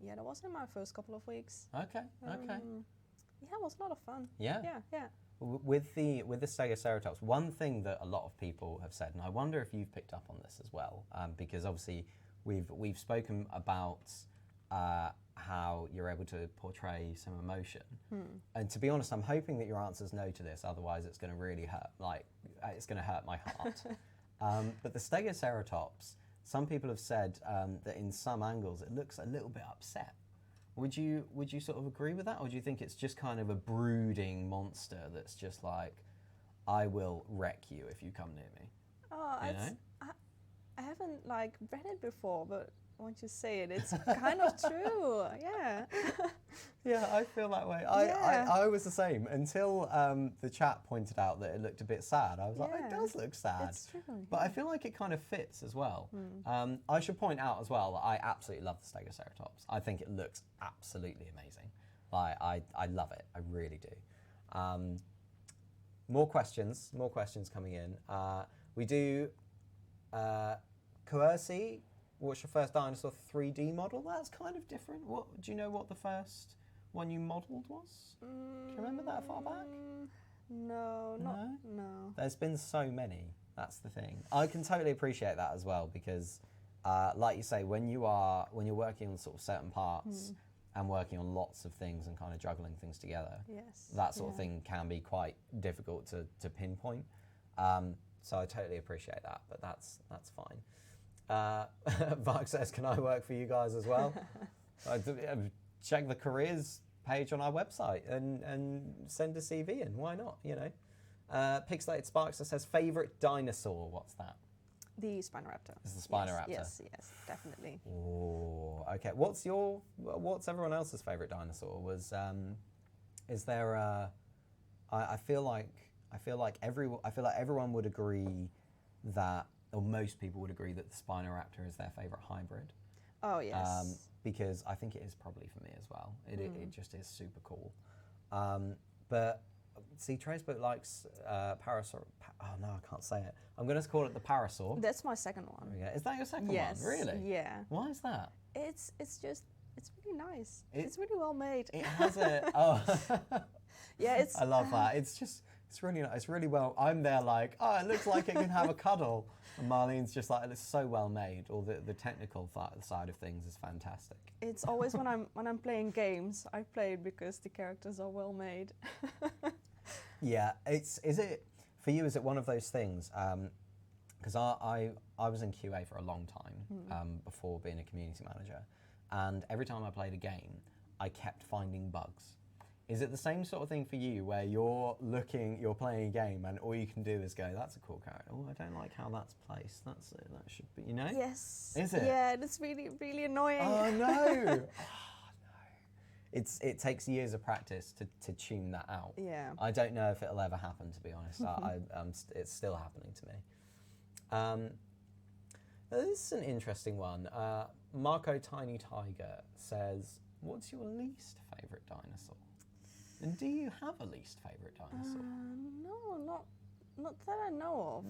Yeah, that was in my first couple of weeks. Okay. Yeah, it was a lot of fun. Yeah. With the Stegoceratops, one thing that a lot of people have said, and I wonder if you've picked up on this as well, because obviously we've spoken about how you're able to portray some emotion. And to be honest, I'm hoping that your answer's no to this, otherwise it's going to really hurt. Like, it's going to hurt my heart. But the Stegoceratops, some people have said that in some angles it looks a little bit upset. Would you sort of agree with that, or do you think it's just kind of a brooding monster that's just like, I will wreck you if you come near me? Oh, You know? I haven't like read it before, but once you say it, it's kind of true. Yeah. Yeah, I feel that way. I was the same until the chat pointed out that it looked a bit sad. I was like, it does look sad. It's true. But I feel like it kind of fits as well. I should point out as well that I absolutely love the Stegoceratops. I think it looks absolutely amazing. Like, I love it. I really do. More questions coming in. We do Coercy. What's your first dinosaur 3D model? That's kind of different. What do you know what the first one you modelled was? Do you remember that far back? No. There's been so many. That's the thing. I can totally appreciate that as well because, like you say, when you're working on sort of certain parts and working on lots of things and kind of juggling things together, that sort of thing can be quite difficult to pinpoint. So I totally appreciate that, but that's fine. Vark says, "Can I work for you guys as well?" Check the careers page on our website and send a CV in. Why not? You know. Pixelated Sparkster says, "Favorite dinosaur." What's that? The Spinoraptor. It's the Spinoraptor. Yes, definitely. Oh, okay. What's everyone else's favorite dinosaur? Is there a? I feel like everyone would agree that, or most people would agree that the Spinoraptor is their favorite hybrid. Oh yes. Because I think it is probably for me as well. It just is super cool. But see, Tracebook likes Parasaur. Oh no, I can't say it. I'm going to call it the Parasaur. That's my second one. Is that your second Yes. one? Really? Yeah. Why is that? It's really nice. It's really well made. It has a. Oh. Yeah, it's. I love that. It's It's really well. I'm there like, oh, it looks like it can have a cuddle. And Marlene's just like, it's so well made. All the technical side of things is fantastic. It's always when I'm playing games, I play it because the characters are well made. Yeah, is it for you? Is it one of those things? Because I was in QA for a long time before being a community manager, and every time I played a game, I kept finding bugs. Is it the same sort of thing for you, where you're playing a game, and all you can do is go, "That's a cool character. Oh, I don't like how that's placed. That should be, you know." Yes. Is it? Yeah, it's really, really annoying. Oh no. It takes years of practice to tune that out. Yeah. I don't know if it'll ever happen, to be honest. It's still happening to me. This is an interesting one. Marco Tiny Tiger says, "What's your least favourite dinosaur?" And do you have a least favourite dinosaur? No, not that I know of.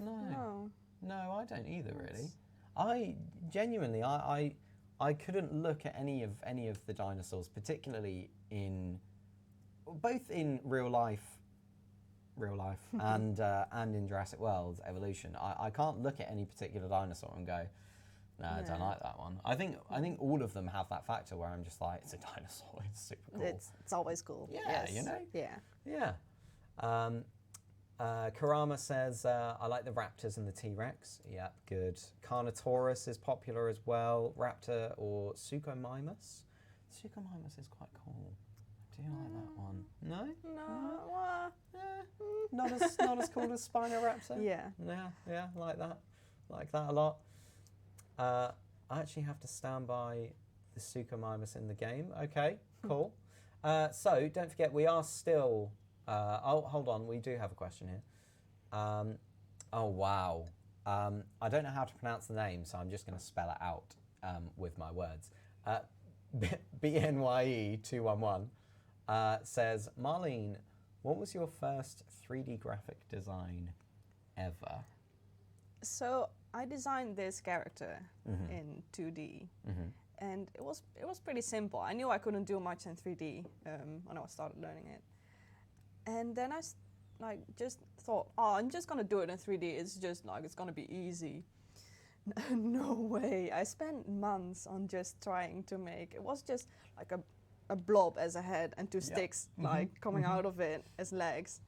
No, I don't either, really. I genuinely, I couldn't look at any of the dinosaurs, particularly in both in real life, and in Jurassic World Evolution. I can't look at any particular dinosaur and go, no, I don't like that one. I think all of them have that factor where I'm just like, it's a dinosaur, it's super cool. It's always cool. Yeah, yes. you know. Yeah. Yeah. Karama says, I like the raptors and the T-Rex. Yep, good. Carnotaurus is popular as well. Raptor or Suchomimus. Suchomimus is quite cool. Do you like that one? No? No. Not as cool as Spinoraptor? Yeah. Yeah, like that. Like that a lot. I actually have to stand by the Suchomimus in the game. Okay, cool. So, don't forget, we are still... hold on, we do have a question here. Oh, wow. I don't know how to pronounce the name, so I'm just going to spell it out with my words. BNYE211 says, Marleen, what was your first 3D graphic design ever? So I designed this character in 2D, and it was pretty simple. I knew I couldn't do much in 3D when I started learning it. And then I just thought, oh, I'm just gonna do it in 3D. It's just like, it's gonna be easy. No way. I spent months on just trying to make, it was just like a blob as a head and two sticks like coming out of it as legs.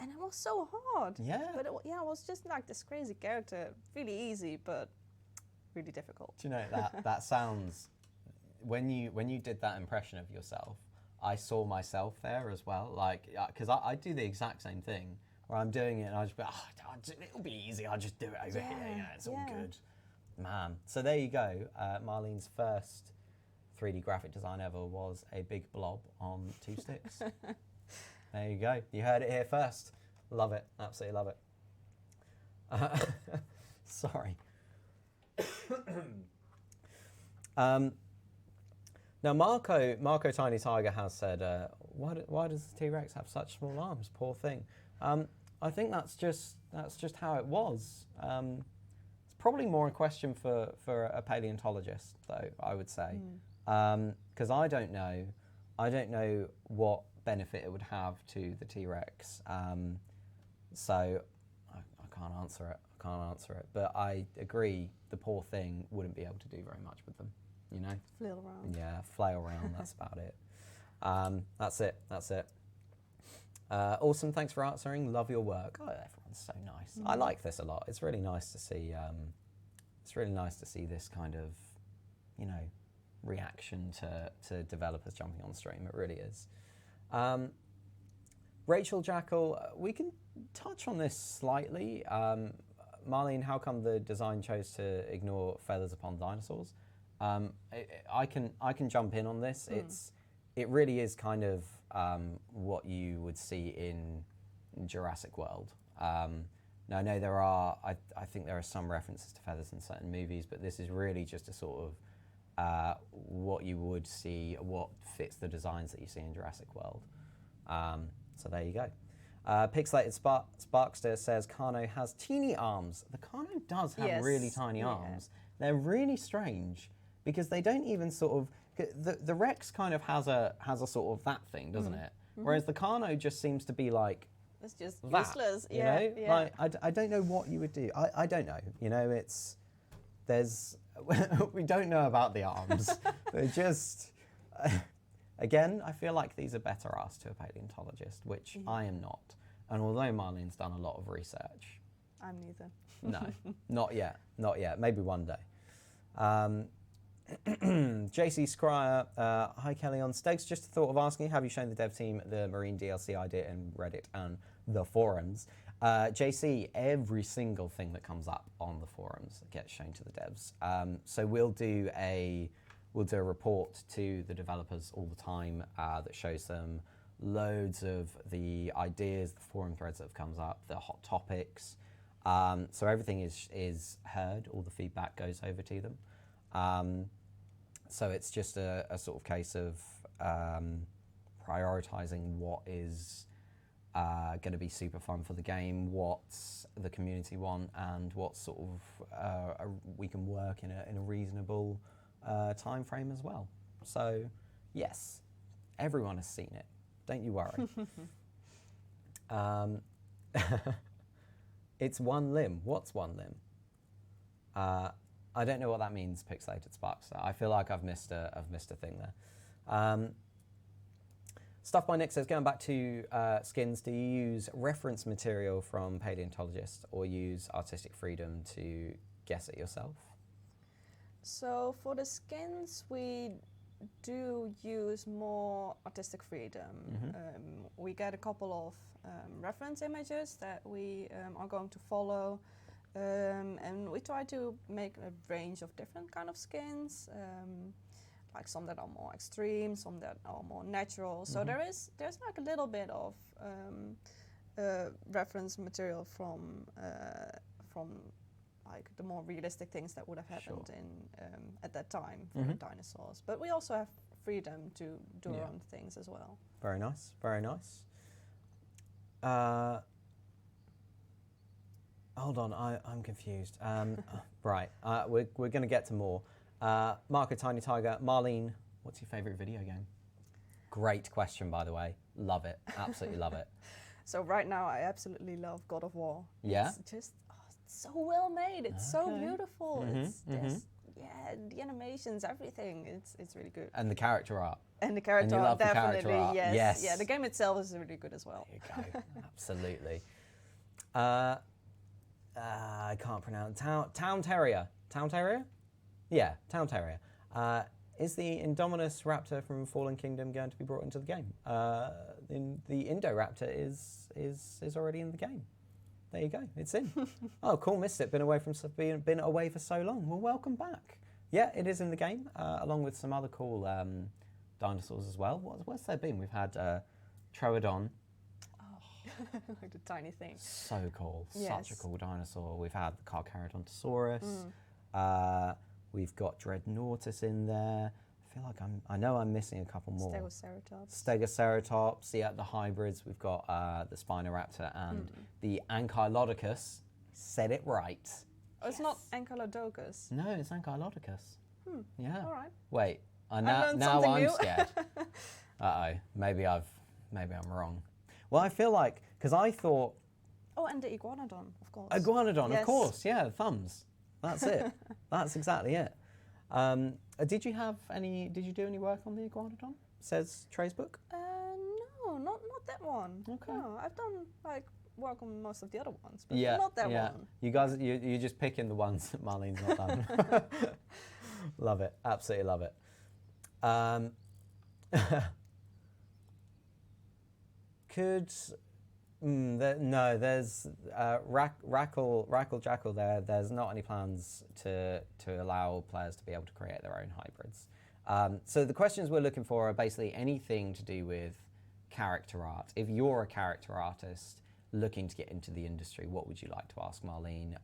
And it was so hard. Yeah. But it was just like this crazy character, really easy, but really difficult. Do you know, that sounds, when you did that impression of yourself, I saw myself there as well, like, because I do the exact same thing, where I'm doing it and I just be, it'll be easy, I'll just do it over here, it's all good. Man, so there you go, Marlene's first 3D graphic design ever was a big blob on two sticks. There you go, you heard it here first. Love it, absolutely love it. Sorry. Now, Marco Tiny Tiger has said, why does the T-Rex have such small arms? Poor thing. I think that's just how it was. It's probably more a question for a paleontologist, though, I would say, because I don't know what benefit it would have to the T-Rex. So I can't answer it. But I agree, the poor thing wouldn't be able to do very much with them. You know? Flail around. Yeah, flail around, that's about it. That's it. Awesome, thanks for answering. Love your work. Oh, everyone's so nice. I like this a lot. It's really nice to see, this kind of, you know, reaction to developers jumping on stream. It really is. Rachel Jackal, we can touch on this slightly. Marleen, how come the design chose to ignore feathers upon dinosaurs? I can jump in on this. It really is kind of what you would see in Jurassic World. Now I know I think there are some references to feathers in certain movies, but this is really just a sort of what you would see, what fits the designs that you see in Jurassic World. So there you go. Pixelated Sparkster says Carno has teeny arms. The Carno does have really tiny arms. They're really strange because they don't even sort of, the Rex kind of has a sort of that thing, doesn't it? Whereas the Carno just seems to be like It's just that, useless. you Yeah, know? yeah. Like, I don't know what you would do. I don't know. You know, there's, we don't know about the arms. They're just, again, I feel like these are better asked to a paleontologist, which I am not. And although Marleen's done a lot of research. I'm neither. No, not yet, not yet. Maybe one day. JC Scryer, hi Kelly on Steggs. Just a thought of asking, have you shown the dev team the Marine DLC idea in Reddit and the forums? JC, every single thing that comes up on the forums gets shown to the devs. So we'll do a report to the developers all the time that shows them loads of the ideas, the forum threads that have come up, the hot topics. So everything is heard. All the feedback goes over to them. So it's just a sort of case of prioritizing what is going to be super fun for the game, what the community want, and what sort of we can work in a reasonable time frame as well. So yes, everyone has seen it. Don't you worry. It's one limb. What's one limb? I don't know what that means, Pixelated Sparkster. I feel like I've missed a thing there. Stuff by Nick says, going back to skins, do you use reference material from paleontologists or use artistic freedom to guess it yourself? So for the skins, we do use more artistic freedom. We get a couple of reference images that we are going to follow. And we try to make a range of different kind of skins, like some that are more extreme, some that are more natural. So there's like a little bit of reference material from like the more realistic things that would have happened in at that time for the dinosaurs. But we also have freedom to do our own things as well. Very nice, very nice. Hold on, I'm confused. Right, we're going to get to more. Marco Tiny Tiger, Marleen, what's your favourite video game? Great question, by the way. Love it, absolutely love it. So right now, I absolutely love God of War. Yeah? It's just it's so well made. It's so beautiful. It's just, the animations, everything. It's really good. And the character art. And the character and you art, love definitely, the character art. yes. Yes. Yeah, the game itself is really good as well. There you go, absolutely. I can't pronounce Town Terrier. Town Terrier? Yeah, Town Terrier. Is the Indominus Raptor from Fallen Kingdom going to be brought into the game? The Indoraptor is already in the game. There you go, it's in. Oh, cool, missed it. Been away for so long. Well, welcome back. Yeah, it is in the game, along with some other cool dinosaurs as well. What's there been? We've had Troodon. Like the tiny thing. So cool. Yes. Such a cool dinosaur. We've had the Carcharodontosaurus. We've got Dreadnoughtus in there. I feel like I know I'm missing a couple more. Stegoceratops. Stegoceratops. Yeah, the hybrids. We've got the Spinoraptor and the Ankylodocus. Said it right. Oh, it's not Ankylodocus. No, it's Ankylodocus. Yeah. All right. Wait. learned Now something I'm new. scared. Uh-oh. Maybe I'm wrong. Well, I feel like, because I thought... Oh, and the Iguanodon, of course. Iguanodon, Yes. of course, yeah, thumbs. That's it. That's exactly it. Did you do any work on the Iguanodon? Says Trey's book? No, not that one. Okay. No, I've done like work on most of the other ones, but Yeah, not that yeah. one. You guys, you're just picking the ones that Marleen's not done. Love it, absolutely love it. There's Rackle Jackal there. There's not any plans to allow players to be able to create their own hybrids. So the questions we're looking for are basically anything to do with character art. If you're a character artist looking to get into the industry, what would you like to ask Marleen?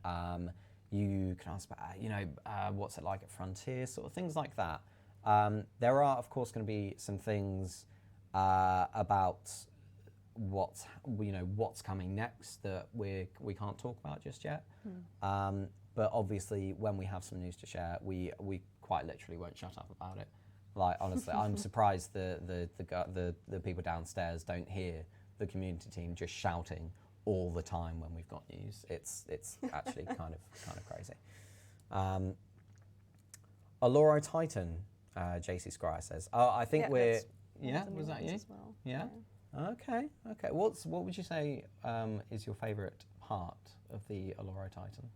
You can ask about, what's it like at Frontier, sort of things like that. There are, of course, going to be some things about what's coming next that we can't talk about just yet. But obviously, when we have some news to share, we quite literally won't shut up about it. Like honestly, I'm surprised the people downstairs don't hear the community team just shouting all the time when we've got news. It's actually kind of crazy. Aloro Titan, JC Scryer says, I think we're, was that you? As well. Yeah? Okay. What would you say is your favourite part of the Aloro Titan?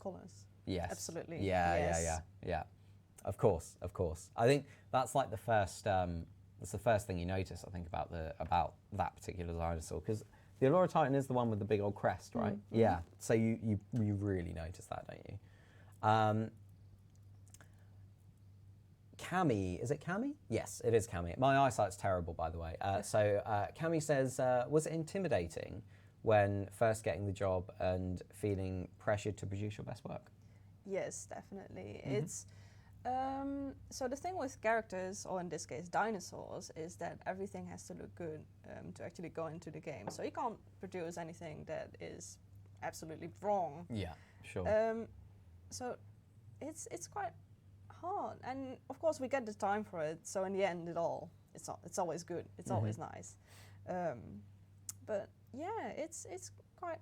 Colours. Yes. Absolutely. Yeah. Of course. I think that's like the first thing you notice, I think, about that particular dinosaur, because the Aloro Titan is the one with the big old crest, right? Mm-hmm. Yeah. So you really notice that, don't you? Cami, is it Cami? Yes, it is Cami. My eyesight's terrible, by the way. So Cami says, was it intimidating when first getting the job and feeling pressured to produce your best work? Yes, definitely. Mm-hmm. It's so the thing with characters, or in this case dinosaurs, is that everything has to look good to actually go into the game. So you can't produce anything that is absolutely wrong. Yeah, sure. So it's quite hard, and of course we get the time for it. So in the end, it's always good. It's Mm-hmm. always nice. But yeah, it's quite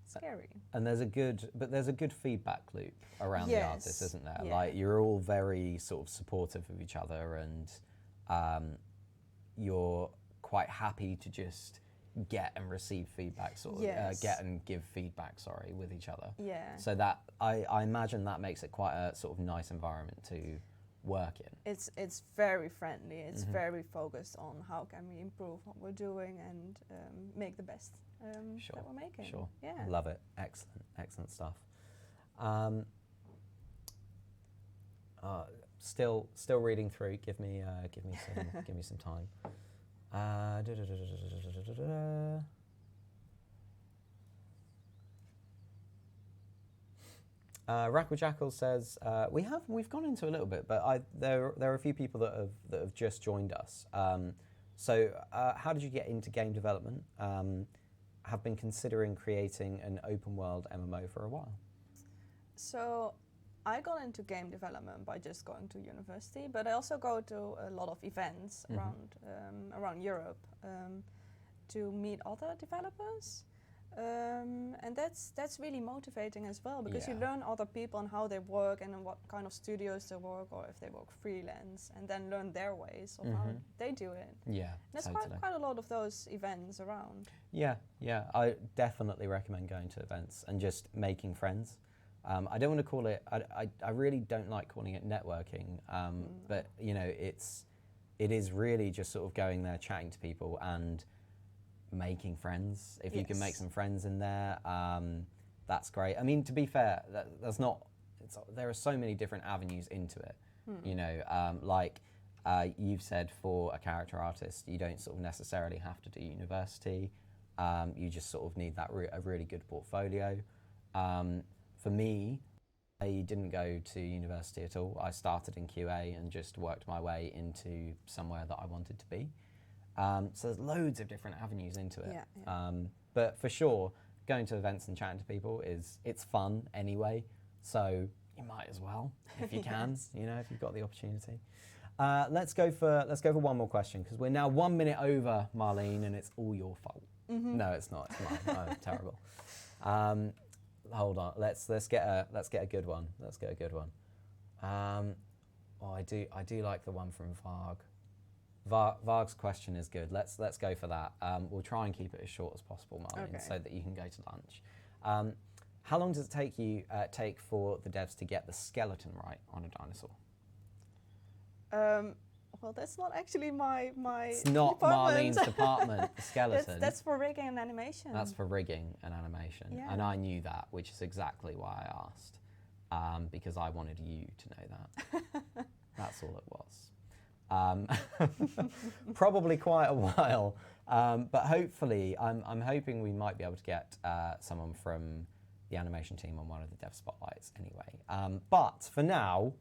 scary. And there's a good feedback loop around the artists, isn't there? Yeah. Like, you're all very sort of supportive of each other, and you're quite happy to just get and receive feedback, get and give feedback, with each other. Yeah. So that I imagine that makes it quite a sort of nice environment to work in. It's very friendly. It's Mm-hmm. very focused on how can we improve what we're doing and make the best that we're making. Sure. Yeah. Love it. Excellent stuff. Still reading through. Give me some time. Rackle Jackal says we've gone into a little bit, but there are a few people that have just joined us. So how did you get into game development? Have been considering creating an open world MMO for a while. So I got into game development by just going to university, but I also go to a lot of events Mm-hmm. around Europe to meet other developers. And that's really motivating as well, because you learn other people and how they work and in what kind of studios they work, or if they work freelance, and then learn their ways of how they do it. Yeah, There's totally. quite a lot of those events around. Yeah. I definitely recommend going to events and just making friends. I don't want to call it. I really don't like calling it networking. But it is really just sort of going there, chatting to people, and making friends. If you can make some friends in there, that's great. I mean, to be fair, there are so many different avenues into it. You've said, for a character artist, you don't sort of necessarily have to do university. You just sort of need a really good portfolio. For me, I didn't go to university at all. I started in QA and just worked my way into somewhere that I wanted to be. So there's loads of different avenues into it. Yeah. But for sure, going to events and chatting to people it's fun anyway. So you might as well, if you can, if you've got the opportunity. Let's go for one more question, because we're now 1 minute over, Marleen, and it's all your fault. Mm-hmm. No, it's not. It's mine. I'm terrible. Hold on. Let's get a good one. I do like the one from Varg. Varg's question is good. Let's go for that. We'll try and keep it as short as possible, Marleen, so that you can go to lunch. How long does it take for the devs to get the skeleton right on a dinosaur? Well, that's not actually my It's not department. Marleen's department, the skeleton. That's for rigging and animation. That's for rigging and animation. Yeah. And I knew that, which is exactly why I asked, because I wanted you to know that. That's all it was. Probably quite a while, but hopefully, I'm hoping we might be able to get someone from the animation team on one of the dev spotlights anyway. But for now,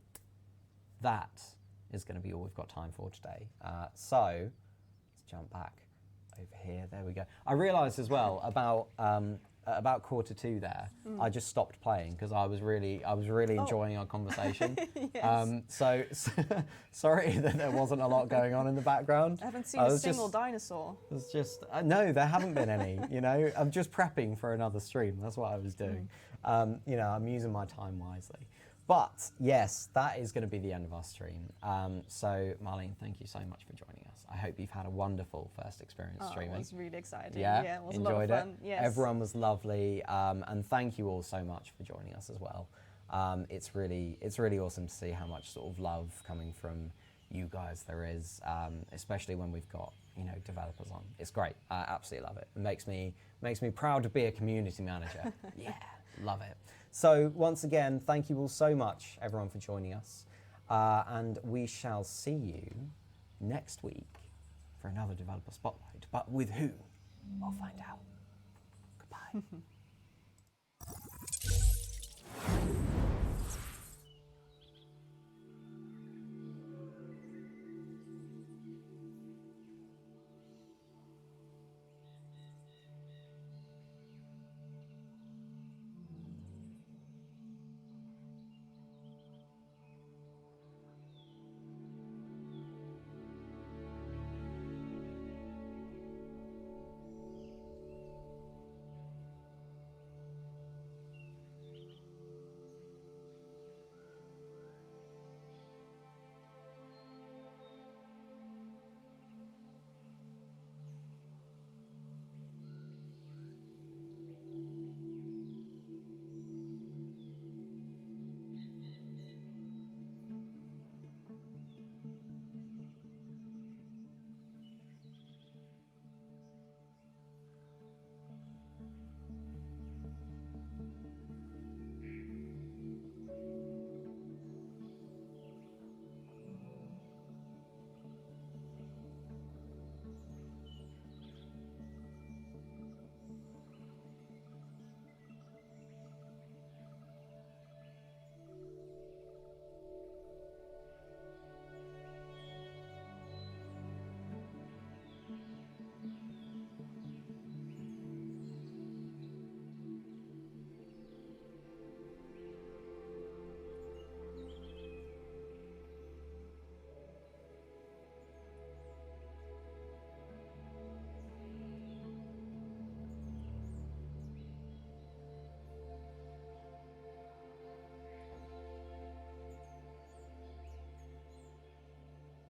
that is going to be all we've got time for today. So let's jump back over here. There we go. I realised as well about at about 1:45 there, I just stopped playing because I was really enjoying our conversation. Yes. So sorry that there wasn't a lot going on in the background. I haven't seen a single dinosaur. It's just no, there haven't been any. You know, I'm just prepping for another stream. That's what I was doing. You know, I'm using my time wisely. But yes, that is going to be the end of our stream. So Marleen, thank you so much for joining us. I hope you've had a wonderful first experience streaming. It was really exciting. Yeah, it was enjoyed a lot of fun. it. Yes. Everyone was lovely, and thank you all so much for joining us as well. It's really awesome to see how much sort of love coming from you guys there is, especially when we've got, you know, developers on. It's great. I absolutely love it. It makes me proud to be a community manager. Yeah, love it. So once again, thank you all so much, everyone, for joining us, and we shall see you next week for another developer spotlight. But with who? We'll find out. Goodbye.